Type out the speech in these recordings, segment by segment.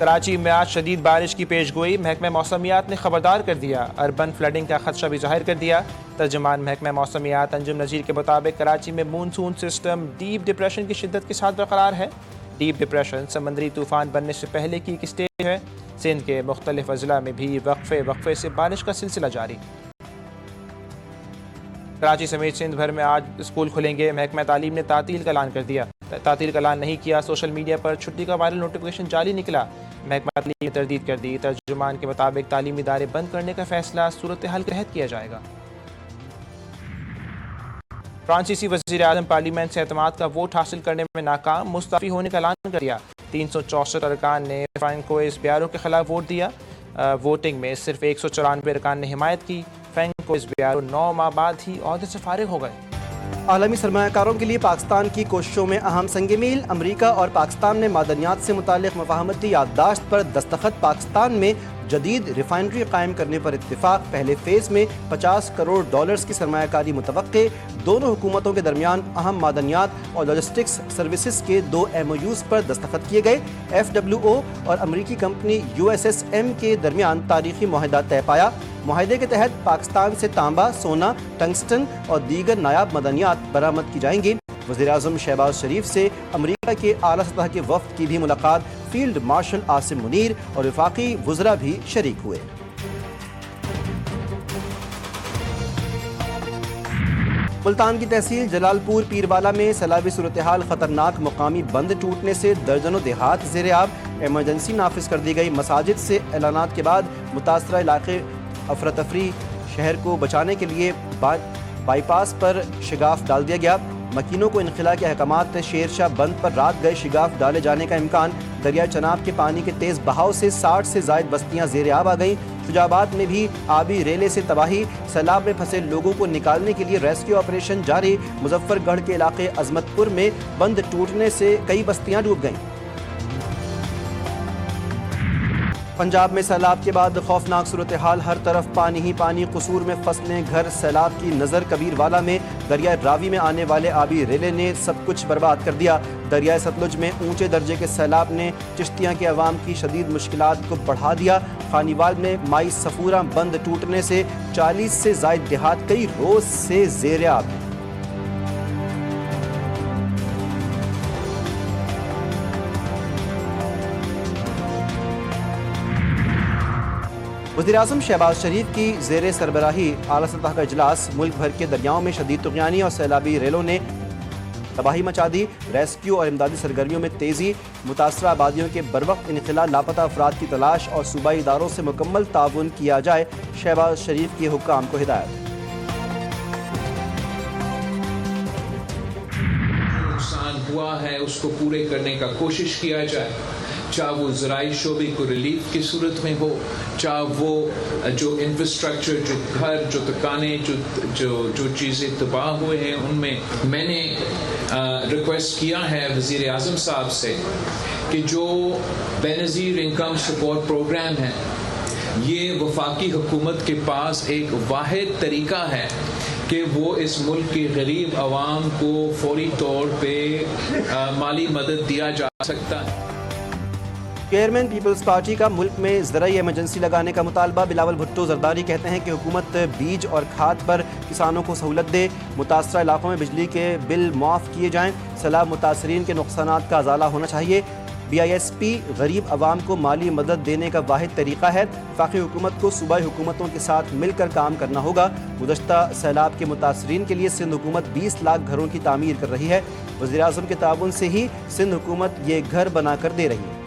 کراچی میں آج شدید بارش کی پیش گوئی، محکمہ موسمیات نے خبردار کر دیا، اربن فلڈنگ کا خدشہ بھی ظاہر کر دیا۔ ترجمان محکمہ موسمیات انجم نذیر کے مطابق کراچی میں مونسون سسٹم ڈیپ ڈپریشن کی شدت کے ساتھ برقرار ہے۔ ڈیپ ڈپریشن سمندری طوفان بننے سے پہلے کی ایک اسٹیج ہے۔ سندھ کے مختلف اضلاع میں بھی وقفے سے بارش کا سلسلہ جاری۔ کراچی سمیت سندھ بھر میں آج اسکول کھلیں گے، محکمہ تعلیم نے تعطیل کا اعلان کر دیا۔ تعطیل کا اعلان نہیں کیا، سوشل میڈیا پر چھٹی کا وائرل نوٹیفیکیشن جاری نکلا۔ محکمہ تعلیم نے تردید کر دی، ترجمان کے مطابق تعلیمی ادارے بند کرنے کا فیصلہ صورتحال کے تحت کیا جائے گا۔ فرانسیسی وزیر اعظم پارلیمنٹ سے اعتماد کا ووٹ حاصل کرنے میں ناکام، مستعفی ہونے کا اعلان کر دیا۔ 364 ارکان نے فرانکوئس بیارو کے خلاف ووٹ دیا۔ ووٹنگ میں صرف 194 ارکان نے حمایت کی۔ فرانکوئس بیارو 9 ماہ بعد ہی عہدے سے فارغ ہو گئے۔ عالمی سرمایہ کاروں کے لیے پاکستان کی کوششوں میں اہم سنگ میل، امریکہ اور پاکستان نے معدنیات سے متعلق مفاہمتی یادداشت پر دستخط۔ پاکستان میں جدید ریفائنری قائم کرنے پر اتفاق، پہلے فیز میں $50 کروڑ کی سرمایہ کاری متوقع۔ دونوں حکومتوں کے درمیان اہم معدنیات اور لاجسٹکس سروسز کے 2 MOUs پر دستخط کیے گئے۔ FWO اور امریکی کمپنی USSM کے درمیان تاریخی معاہدہ طے پایا۔ معاہدے کے تحت پاکستان سے تانبا، سونا، ٹنگسٹن اور دیگر نایاب معدنیات برآمد کی جائیں گی۔ وزیراعظم شہباز شریف سے امریکہ کے اعلیٰ سطح کے وفد کی بھی ملاقات، فیلڈ مارشل عاصم منیر اور وفاقی وزراء بھی شریک ہوئے۔ ملتان کی تحصیل جلال پور پیروالا میں سیلابی صورتحال خطرناک، مقامی بند ٹوٹنے سے درجنوں دیہات زیر آب۔ ایمرجنسی نافذ کر دی گئی، مساجد سے اعلانات کے بعد متاثرہ علاقے افراتفری، شہر کو بچانے کے لیے بائی پاس پر شگاف ڈال دیا گیا۔ مکینوں کو انخلاء کے احکامات، شیر شاہ بند پر رات گئے شگاف ڈالے جانے کا امکان۔ دریائے چناب کے پانی کے تیز بہاؤ سے 60 سے زائد بستیاں زیر آب آ گئیں۔ شجاع آباد میں بھی آبی ریلے سے تباہی، سیلاب میں پھنسے لوگوں کو نکالنے کے لیے ریسکیو آپریشن جاری۔ مظفر گڑھ کے علاقے عظمت پور میں بند ٹوٹنے سے کئی بستیاں ڈوب گئیں۔ پنجاب میں سیلاب کے بعد خوفناک صورتحال، ہر طرف پانی ہی پانی، قصور میں فصلیں، گھر سیلاب کی نظر۔ کبیر والا میں دریائے راوی میں آنے والے آبی ریلے نے سب کچھ برباد کر دیا۔ دریائے ستلج میں اونچے درجے کے سیلاب نے چشتیاں کے عوام کی شدید مشکلات کو بڑھا دیا۔ خانیوال میں مائی صفورہ بند ٹوٹنے سے 40 سے زائد دیہات کئی روز سے زیر آب ہیں۔ وزیراعظم شہباز شریف کی زیر سربراہی اعلیٰ سطح کا اجلاس، ملک بھر کے دریاؤں میں شدید طغیانی اور سیلابی ریلوں نے تباہی مچا دی۔ ریسکیو اور امدادی سرگرمیوں میں تیزی، متاثرہ آبادیوں کے بروقت انخلاء، لاپتہ افراد کی تلاش اور صوبائی اداروں سے مکمل تعاون کیا جائے، شہباز شریف کی حکام کو ہدایت۔ نقصان ہوا ہے اس کو پورے کرنے کا کوشش کیا جائے، چاہے وہ زرعی شعبے کو ریلیف کی صورت میں ہو، چاہے وہ جو انفراسٹرکچر، جو گھر، جو دکانیں، جو چیزیں تباہ ہوئے ہیں ان میں نے ریکویسٹ کیا ہے وزیر اعظم صاحب سے کہ جو بے نظیر انکم سپورٹ پروگرام ہے، یہ وفاقی حکومت کے پاس ایک واحد طریقہ ہے کہ وہ اس ملک کے غریب عوام کو فوری طور پہ مالی مدد دیا جا سکتا ہے۔ چیئرمین پیپلز پارٹی کا ملک میں زرعی ایمرجنسی لگانے کا مطالبہ، بلاول بھٹو زرداری کہتے ہیں کہ حکومت بیج اور کھاد پر کسانوں کو سہولت دے، متاثرہ علاقوں میں بجلی کے بل معاف کیے جائیں، سیلاب متاثرین کے نقصانات کا ازالہ ہونا چاہیے۔ BISP غریب عوام کو مالی مدد دینے کا واحد طریقہ ہے، وفاقی حکومت کو صوبائی حکومتوں کے ساتھ مل کر کام کرنا ہوگا۔ گزشتہ سیلاب کے متاثرین کے لیے سندھ حکومت 20 لاکھ گھروں کی تعمیر کر رہی ہے، وزیراعظم کے تعاون سے ہی سندھ حکومت یہ گھر بنا کر دے رہی ہے۔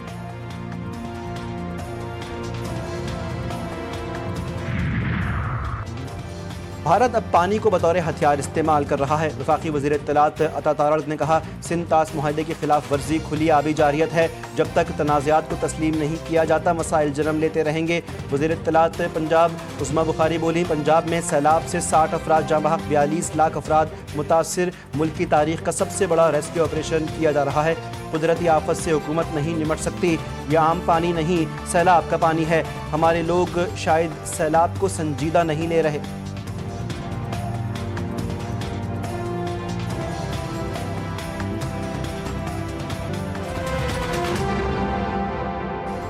بھارت اب پانی کو بطور ہتھیار استعمال کر رہا ہے، وفاقی وزیر اطلاعات عطا تارڑ نے کہا سندھ طاس معاہدے کی خلاف ورزی کھلی آبی جارحیت ہے، جب تک تنازعات کو تسلیم نہیں کیا جاتا مسائل جنم لیتے رہیں گے۔ وزیر اطلاعات پنجاب عظمیٰ بخاری بولی پنجاب میں سیلاب سے 60 افراد جاں بحق، 42 لاکھ افراد متاثر، ملک کی تاریخ کا سب سے بڑا ریسکیو آپریشن کیا جا رہا ہے۔ قدرتی آفت سے حکومت نہیں نمٹ سکتی، یہ عام پانی نہیں سیلاب کا پانی ہے، ہمارے لوگ شاید سیلاب کو سنجیدہ نہیں لے رہے۔